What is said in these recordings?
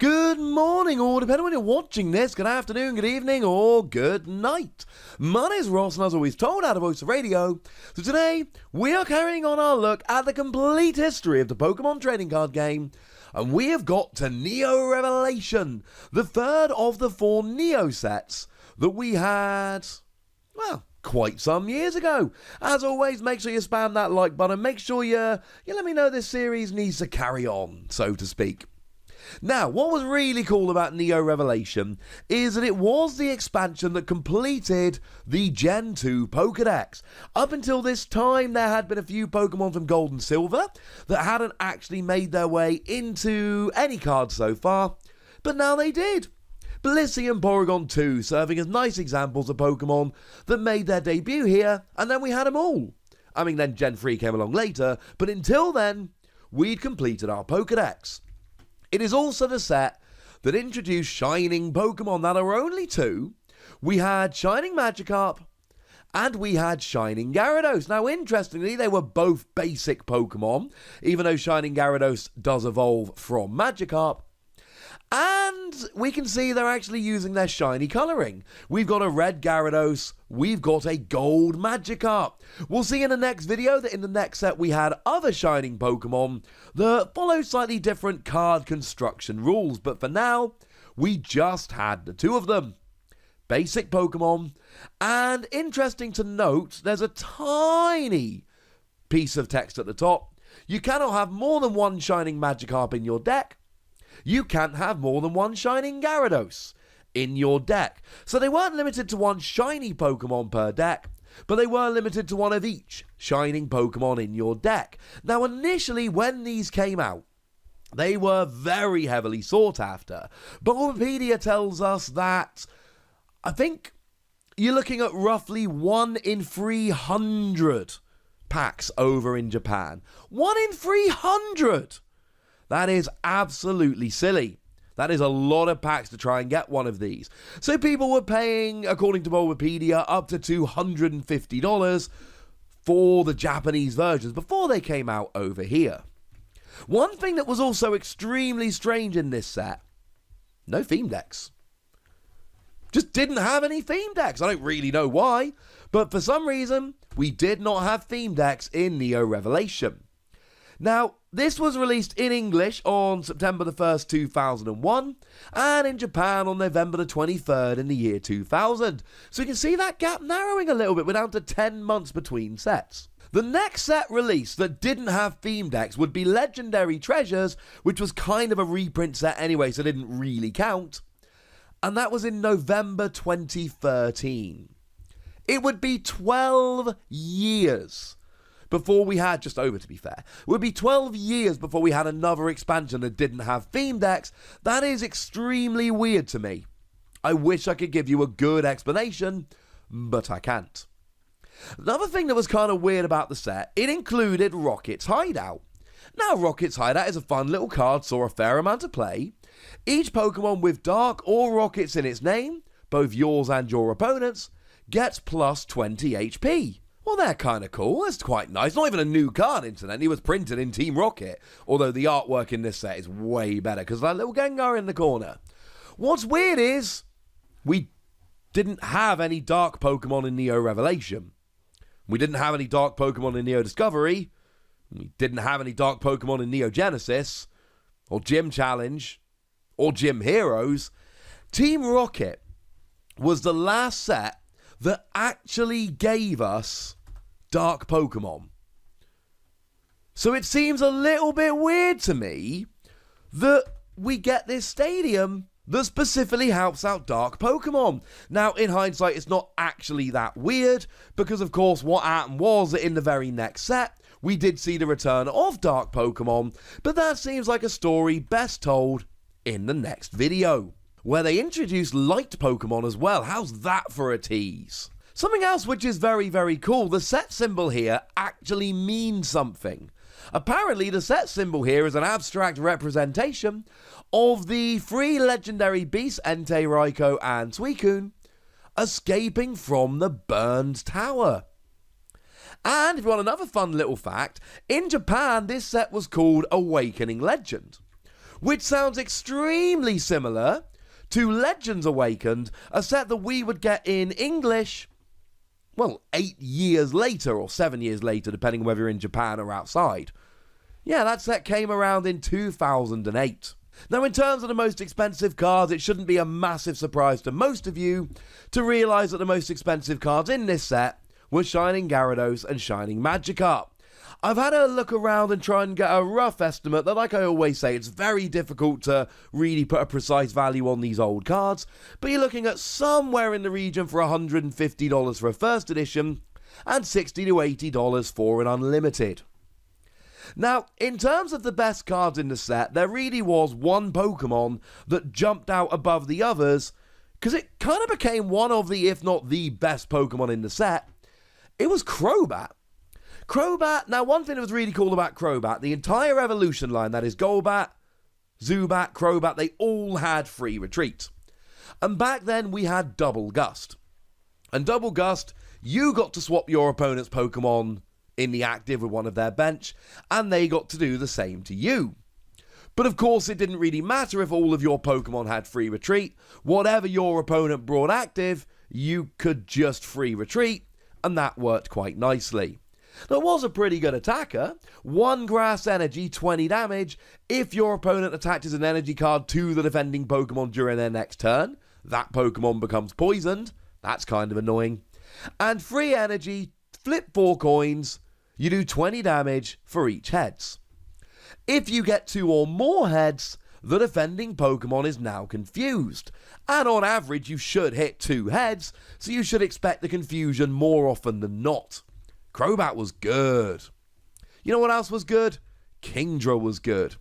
Good morning, or depending on when you're watching this, good afternoon, good evening, or good night. My name is Ross, and as always told out of Voice of Radio. So today, we are carrying on our look at the complete history of the Pokemon trading card game, and we have got to Neo Revelation, the third of the 4 Neo sets that we had, well, quite some years ago. As always, make sure you spam that like button, make sure you let me know this series needs to carry on, so to speak. Now, what was really cool about Neo Revelation is that it was the expansion that completed the Gen 2 Pokedex. Up until this time, there had been a few Pokemon from Gold and Silver that hadn't actually made their way into any card so far, but now they did. Blissey and Porygon 2 serving as nice examples of Pokemon that made their debut here, and then we had them all. I mean, then Gen 3 came along later, but until then, we'd completed our Pokedex. It is also the set that introduced Shining Pokemon that are only 2. We had Shining Magikarp and we had Shining Gyarados. Now, interestingly, they were both basic Pokemon, even though Shining Gyarados does evolve from Magikarp. And we can see they're actually using their shiny colouring. We've got a red Gyarados, we've got a gold Magikarp. We'll see in the next video that in the next set we had other shining Pokemon that follow slightly different card construction rules. But for now, we just had the 2 of them. Basic Pokemon. And interesting to note, there's a tiny piece of text at the top. You cannot have more than 1 shining Magikarp in your deck. You can't have more than 1 Shining Gyarados in your deck. So they weren't limited to 1 shiny Pokemon per deck, but they were limited to 1 of each shining Pokemon in your deck. Now, initially, when these came out, they were very heavily sought after. But Wikipedia tells us that, I think, you're looking at roughly 1 in 300 packs over in Japan. 1 in 300! That is absolutely silly. That is a lot of packs to try and get one of these. So people were paying, according to Wikipedia, up to $250 for the Japanese versions before they came out over here. One thing that was also extremely strange in this set, no theme decks. Just didn't have any theme decks. I don't really know why, but for some reason, we did not have theme decks in Neo Revelation. Now, this was released in English on September the 1st, 2001, and in Japan on November the 23rd in the year 2000. So you can see that gap narrowing a little bit. We're down to 10 months between sets. The next set released that didn't have theme decks would be Legendary Treasures, which was kind of a reprint set anyway, so it didn't really count. And that was in November 2013. It would be 12 years before we had, just over to be fair, it would be 12 years before we had another expansion that didn't have theme decks. That is extremely weird to me. I wish I could give you a good explanation, but I can't. Another thing that was kind of weird about the set, it included Rocket's Hideout. Now, Rocket's Hideout is a fun little card, saw a fair amount of play. Each Pokemon with Dark or Rockets in its name, both yours and your opponent's, gets plus 20 HP. Well, they're kind of cool. That's quite nice. Not even a new card, incidentally. It was printed in Team Rocket. Although the artwork in this set is way better because of that little Gengar in the corner. What's weird is we didn't have any Dark Pokemon in Neo Revelation. We didn't have any Dark Pokemon in Neo Discovery. We didn't have any Dark Pokemon in Neo Genesis. Or Gym Challenge. Or Gym Heroes. Team Rocket was the last set that actually gave us Dark Pokemon. So it seems a little bit weird to me that we get this stadium that specifically helps out Dark Pokemon. Now, in hindsight, it's not actually that weird, because of course what happened was that in the very next set, we did see the return of Dark Pokemon, but that seems like a story best told in the next video, where they introduced light Pokemon as well. How's that for a tease? Something else which is very, very cool, the set symbol here actually means something. Apparently, the set symbol here is an abstract representation of the 3 legendary beasts, Entei, Raikou, and Suicune, escaping from the burned tower. And if you want another fun little fact, in Japan, this set was called Awakening Legend, which sounds extremely similar to Legends Awakened, a set that we would get in English, well, 8 years later or 7 years later, depending on whether you're in Japan or outside. Yeah, that set came around in 2008. Now, in terms of the most expensive cards, it shouldn't be a massive surprise to most of you to realise that the most expensive cards in this set were Shining Gyarados and Shining Magikarp. I've had a look around and try and get a rough estimate that, like I always say, it's very difficult to really put a precise value on these old cards, but you're looking at somewhere in the region for $150 for a first edition and $60 to $80 for an unlimited. Now, in terms of the best cards in the set, there really was one Pokemon that jumped out above the others, because it kind of became one of the, if not the best Pokemon in the set. It was Crobat. Crobat, now one thing that was really cool about Crobat, the entire evolution line, that is Golbat, Zubat, Crobat, they all had free retreat. And back then we had Double Gust. And Double Gust, you got to swap your opponent's Pokemon in the active with one of their bench, and they got to do the same to you. But of course it didn't really matter if all of your Pokemon had free retreat. Whatever your opponent brought active, you could just free retreat, and that worked quite nicely. That was a pretty good attacker. 1 grass energy, 20 damage. If your opponent attaches an energy card to the defending Pokemon during their next turn, that Pokemon becomes poisoned. That's kind of annoying. And free energy, flip 4 coins. You do 20 damage for each heads. If you get 2 or more heads, the defending Pokemon is now confused. And on average, you should hit 2 heads, so you should expect the confusion more often than not. Crobat was good. You know what else was good? Kingdra was good.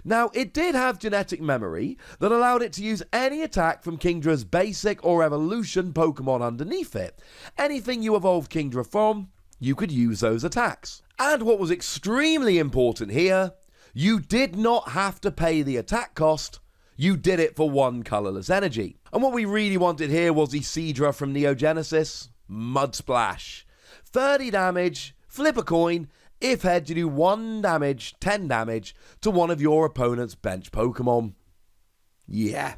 Now, it did have genetic memory that allowed it to use any attack from Kingdra's basic or evolution Pokemon underneath it. Anything you evolved Kingdra from, you could use those attacks. And what was extremely important here, you did not have to pay the attack cost, you did it for 1 colourless energy. And what we really wanted here was the Seadra from Neo Genesis, Mud Splash. 30 damage, flip a coin, if heads you do 1 damage, 10 damage to one of your opponent's bench Pokemon. Yeah,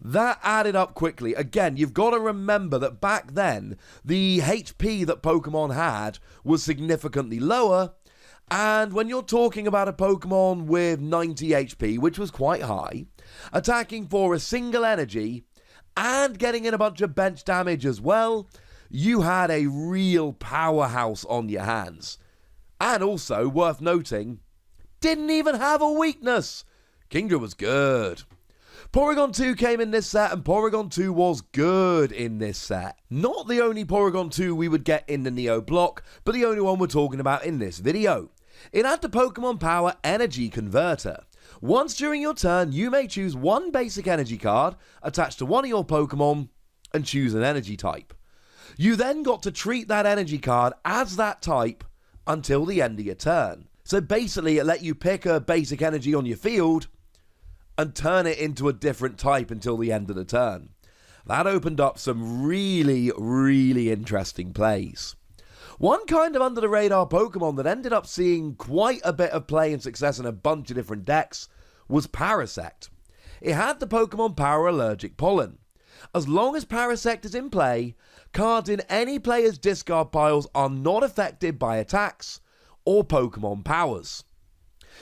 that added up quickly. Again, you've got to remember that back then, the HP that Pokemon had was significantly lower, and when you're talking about a Pokemon with 90 HP, which was quite high, attacking for a single energy, and getting in a bunch of bench damage as well, you had a real powerhouse on your hands. And also, worth noting, didn't even have a weakness. Kingdra was good. Porygon 2 came in this set, and Porygon 2 was good in this set. Not the only Porygon 2 we would get in the Neo block, but the only one we're talking about in this video. It had the Pokemon Power Energy Converter. Once during your turn, you may choose 1 basic energy card attached to one of your Pokemon and choose an energy type. You then got to treat that energy card as that type until the end of your turn. So basically it let you pick a basic energy on your field and turn it into a different type until the end of the turn. That opened up some really, really interesting plays. One kind of under the radar Pokemon that ended up seeing quite a bit of play and success in a bunch of different decks was Parasect. It had the Pokemon Power Allergic Pollen. As long as Parasect is in play, cards in any player's discard piles are not affected by attacks or Pokemon powers.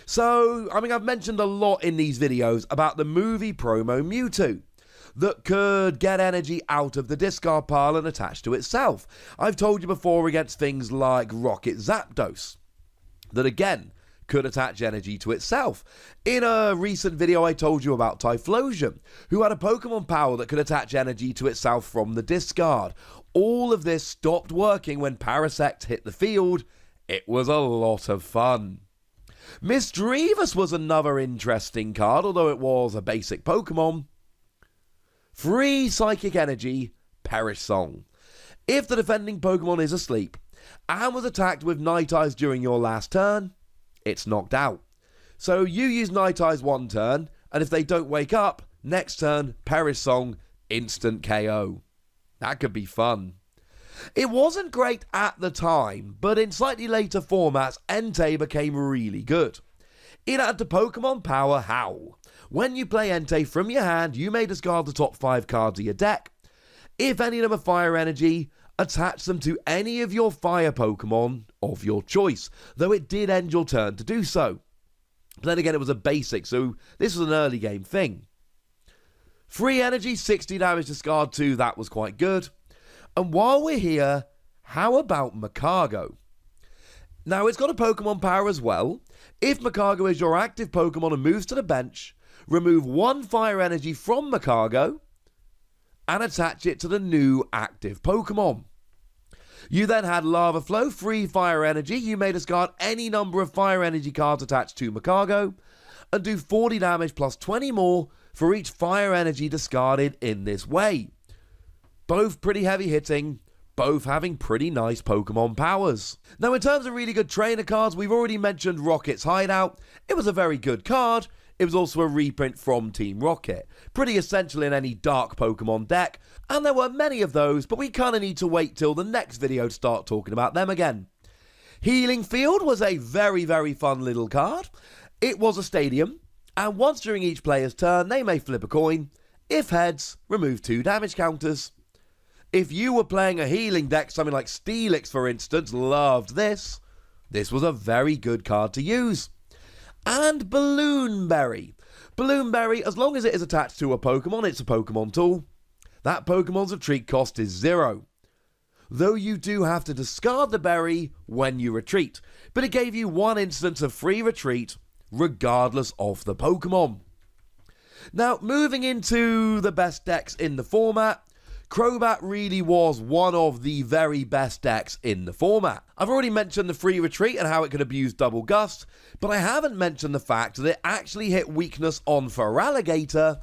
So, I've mentioned a lot in these videos about the movie promo Mewtwo that could get energy out of the discard pile and attach to itself. I've told you before against things like Rocket Zapdos, that again could attach energy to itself. In a recent video I told you about Typhlosion, who had a Pokemon power that could attach energy to itself from the discard. All of this stopped working when Parasect hit the field. It was a lot of fun. Misdreavus was another interesting card, although it was a basic Pokemon. Free Psychic Energy, Perish Song. If the defending Pokemon is asleep and was attacked with Night Eyes during your last turn, it's knocked out. So you use Night Eyes 1 turn, and if they don't wake up, next turn, Perish Song, instant KO. That could be fun. It wasn't great at the time, but in slightly later formats, Entei became really good. It had the Pokemon Power Howl. When you play Entei from your hand, you may discard the top 5 cards of your deck. If any of them are fire energy, attach them to any of your fire Pokemon of your choice, though it did end your turn to do so. But then again, it was a basic, so this was an early game thing. Free energy, 60 damage, discard 2, that was quite good. And while we're here, how about Makago? Now, it's got a Pokemon power as well. If Makago is your active Pokemon and moves to the bench, remove 1 fire energy from Makago and attach it to the new active Pokemon. You then had Lava Flow, free fire energy. You may discard any number of fire energy cards attached to Makago and do 40 damage plus 20 more for each fire energy discarded in this way. Both pretty heavy hitting, both having pretty nice Pokemon powers. Now, in terms of really good trainer cards, we've already mentioned Rocket's Hideout. It was a very good card. It was also a reprint from Team Rocket. Pretty essential in any dark Pokemon deck, and there were many of those, but we kind of need to wait till the next video to start talking about them again. Healing Field was a very, very fun little card. It was a stadium, and once during each player's turn, they may flip a coin. If heads, remove 2 damage counters. If you were playing a healing deck, something like Steelix for instance, loved this. This was a very good card to use. And Balloonberry. Balloonberry, as long as it is attached to a Pokemon, it's a Pokemon tool. That Pokemon's retreat cost is 0. Though you do have to discard the berry when you retreat, but it gave you 1 instance of free retreat, regardless of the Pokemon. Now, moving into the best decks in the format, Crobat really was one of the very best decks in the format. I've already mentioned the free retreat and how it could abuse Double Gust, but I haven't mentioned the fact that it actually hit weakness on Feraligatr,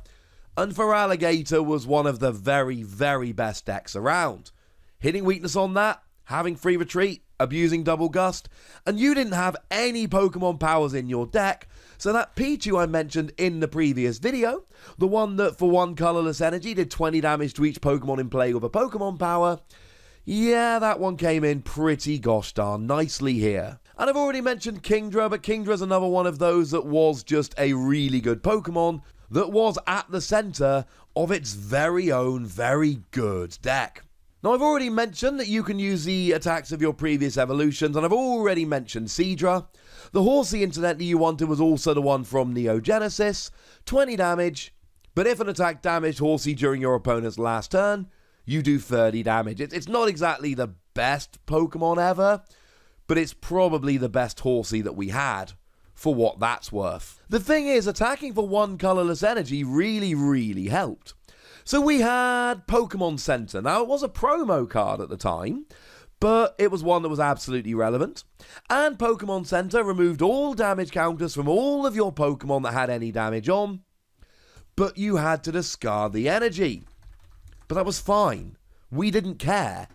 and Feraligatr was one of the very, very best decks around. Hitting weakness on that, having free retreat, abusing Double Gust, and you didn't have any Pokemon powers in your deck, so that Pichu I mentioned in the previous video, the one that for 1 colourless energy did 20 damage to each Pokemon in play with a Pokemon power, yeah, that one came in pretty gosh darn nicely here. And I've already mentioned Kingdra, but Kingdra's another one of those that was just a really good Pokemon that was at the centre of its very own very good deck. Now, I've already mentioned that you can use the attacks of your previous evolutions, and I've already mentioned Seadra. The Horsey, incidentally, you wanted was also the one from Neo Genesis, 20 damage, but if an attack damaged Horsey during your opponent's last turn, you do 30 damage. It's not exactly the best Pokemon ever, but it's probably the best Horsey that we had, for what that's worth. The thing is, attacking for 1 colourless energy really, really helped. So we had Pokemon Center. Now, it was a promo card at the time, but it was one that was absolutely relevant. And Pokemon Center removed all damage counters from all of your Pokemon that had any damage on, but you had to discard the energy. But that was fine. We didn't care,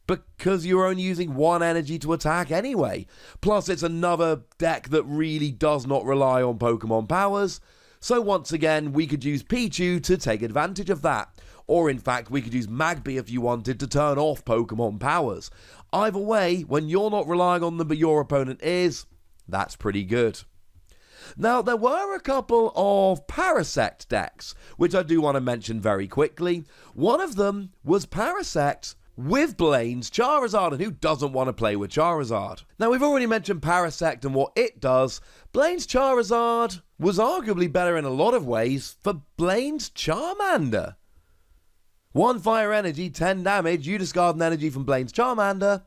because you were only using 1 energy to attack anyway. Plus, it's another deck that really does not rely on Pokemon powers. So once again, we could use Pichu to take advantage of that. Or in fact, we could use Magby if you wanted to turn off Pokemon powers. Either way, when you're not relying on them but your opponent is, that's pretty good. Now, there were a couple of Parasect decks, which I do want to mention very quickly. One of them was Parasect with Blaine's Charizard, and who doesn't want to play with Charizard? Now, we've already mentioned Parasect and what it does. Blaine's Charizard was arguably better in a lot of ways for Blaine's Charmander. 1 fire energy, 10 damage, you discard an energy from Blaine's Charmander,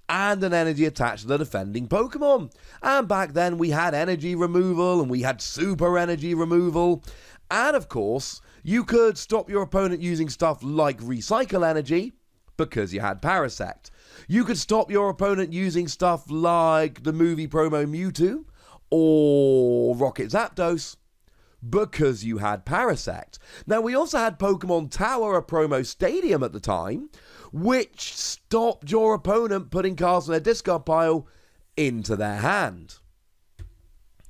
and an energy attached to the defending Pokemon. And back then we had energy removal, and we had super energy removal, and of course, you could stop your opponent using stuff like Recycle Energy, because you had Parasect. You could stop your opponent using stuff like the movie promo Mewtwo or Rocket Zapdos because you had Parasect. Now, we also had Pokemon Tower, a promo stadium at the time, which stopped your opponent putting cards in their discard pile into their hand.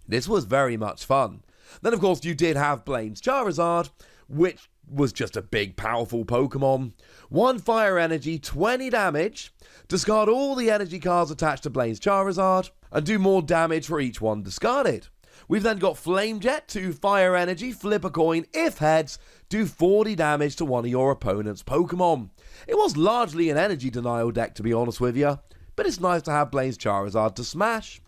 This was very much fun. Then, of course, you did have Blaine's Charizard, which was just a big, powerful Pokemon. 1 fire energy, 20 damage. Discard all the energy cards attached to Blaine's Charizard, and do more damage for each one discarded. We've then got Flame Jet to fire energy, flip a coin, if heads, do 40 damage to one of your opponent's Pokemon. It was largely an energy denial deck, to be honest with you, but it's nice to have Blaze Charizard to smash.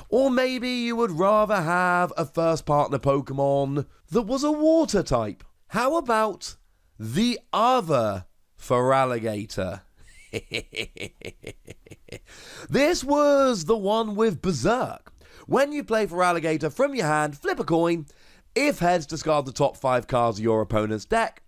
Or maybe you would rather have a first partner Pokemon that was a water type. How about the other Feraligatr? This was the one with Berserk. When you play Feraligatr from your hand, flip a coin. If heads, discard the top 5 cards of your opponent's deck.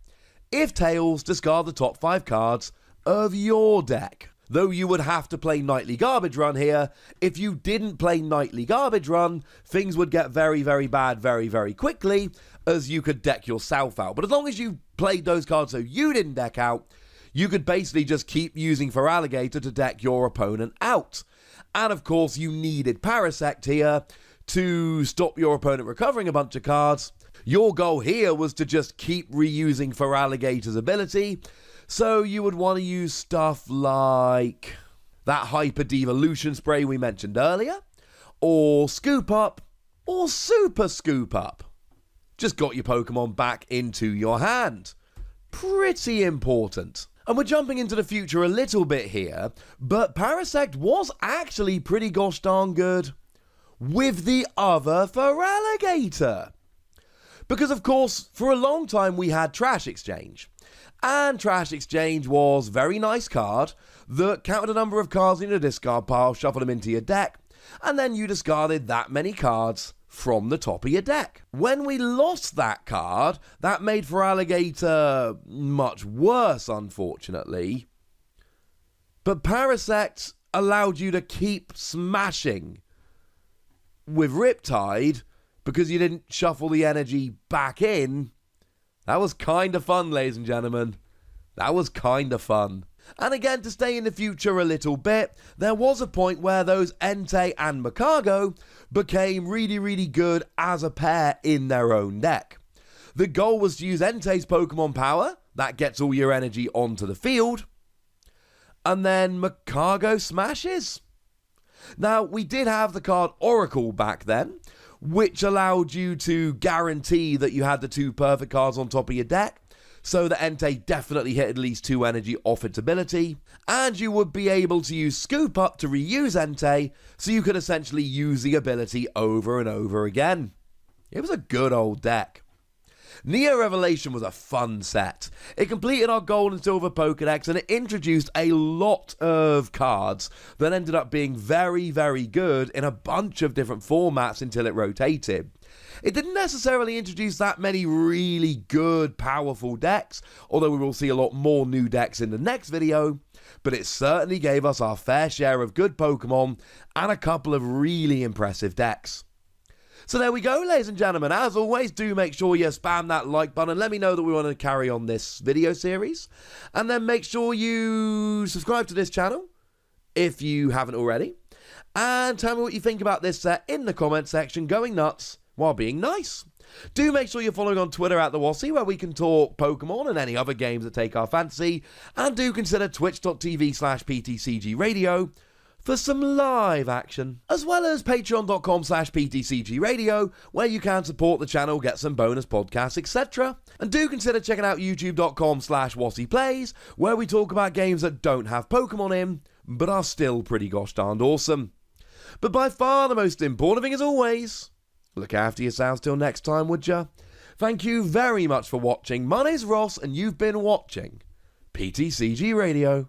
If tails, discard the top 5 cards of your deck. Though you would have to play Nightly Garbage Run here. If you didn't play Nightly Garbage Run, things would get very, very bad very, very quickly, as you could deck yourself out. But as long as you played those cards so you didn't deck out, you could basically just keep using Feraligatr to deck your opponent out. And of course, you needed Parasect here to stop your opponent recovering a bunch of cards. Your goal here was to just keep reusing Feraligatr's ability. So you would want to use stuff like that Hyper Devolution Spray we mentioned earlier, or Scoop Up, or Super Scoop Up. Just got your Pokemon back into your hand. Pretty important. And we're jumping into the future a little bit here, but Parasect was actually pretty gosh darn good with the other Feraligatr. Because of course, for a long time we had Trash Exchange. And Trash Exchange was a very nice card that counted a number of cards in your discard pile, shuffled them into your deck, and then you discarded that many cards from the top of your deck. When we lost that card, that made Feraligatr much worse, unfortunately. But Parasect allowed you to keep smashing with Riptide because you didn't shuffle the energy back in. That was kind of fun, ladies and gentlemen. That was kind of fun. And again, to stay in the future a little bit, there was a point where those Entei and Makago became really, really good as a pair in their own deck. The goal was to use Entei's Pokemon power, that gets all your energy onto the field, and then Makago smashes. Now, we did have the card Oracle back then, which allowed you to guarantee that you had the 2 perfect cards on top of your deck, so that Entei definitely hit at least 2 energy off its ability, and you would be able to use Scoop Up to reuse Entei, so you could essentially use the ability over and over again. It was a good old deck. Neo Revelation was a fun set. It completed our Gold and Silver Pokédex, and it introduced a lot of cards that ended up being very, very good in a bunch of different formats until it rotated. It didn't necessarily introduce that many really good, powerful decks, although we will see a lot more new decks in the next video, but it certainly gave us our fair share of good Pokemon and a couple of really impressive decks. So there we go, ladies and gentlemen. As always, do make sure you spam that like button and let me know that we want to carry on this video series. And then make sure you subscribe to this channel if you haven't already. And tell me what you think about this set in the comment section, going nuts while being nice. Do make sure you're following on Twitter at @TheWassy, where we can talk Pokemon and any other games that take our fancy. And do consider twitch.tv/PTCGRadio for some live action, as well as patreon.com/PTCGRadio, where you can support the channel, get some bonus podcasts, etc. And do consider checking out youtube.com/WassyPlays, where we talk about games that don't have Pokemon in, but are still pretty gosh darned awesome. But by far the most important thing, as always, look after yourselves till next time, would ya? Thank you very much for watching. My name's Ross, and you've been watching PTCG Radio.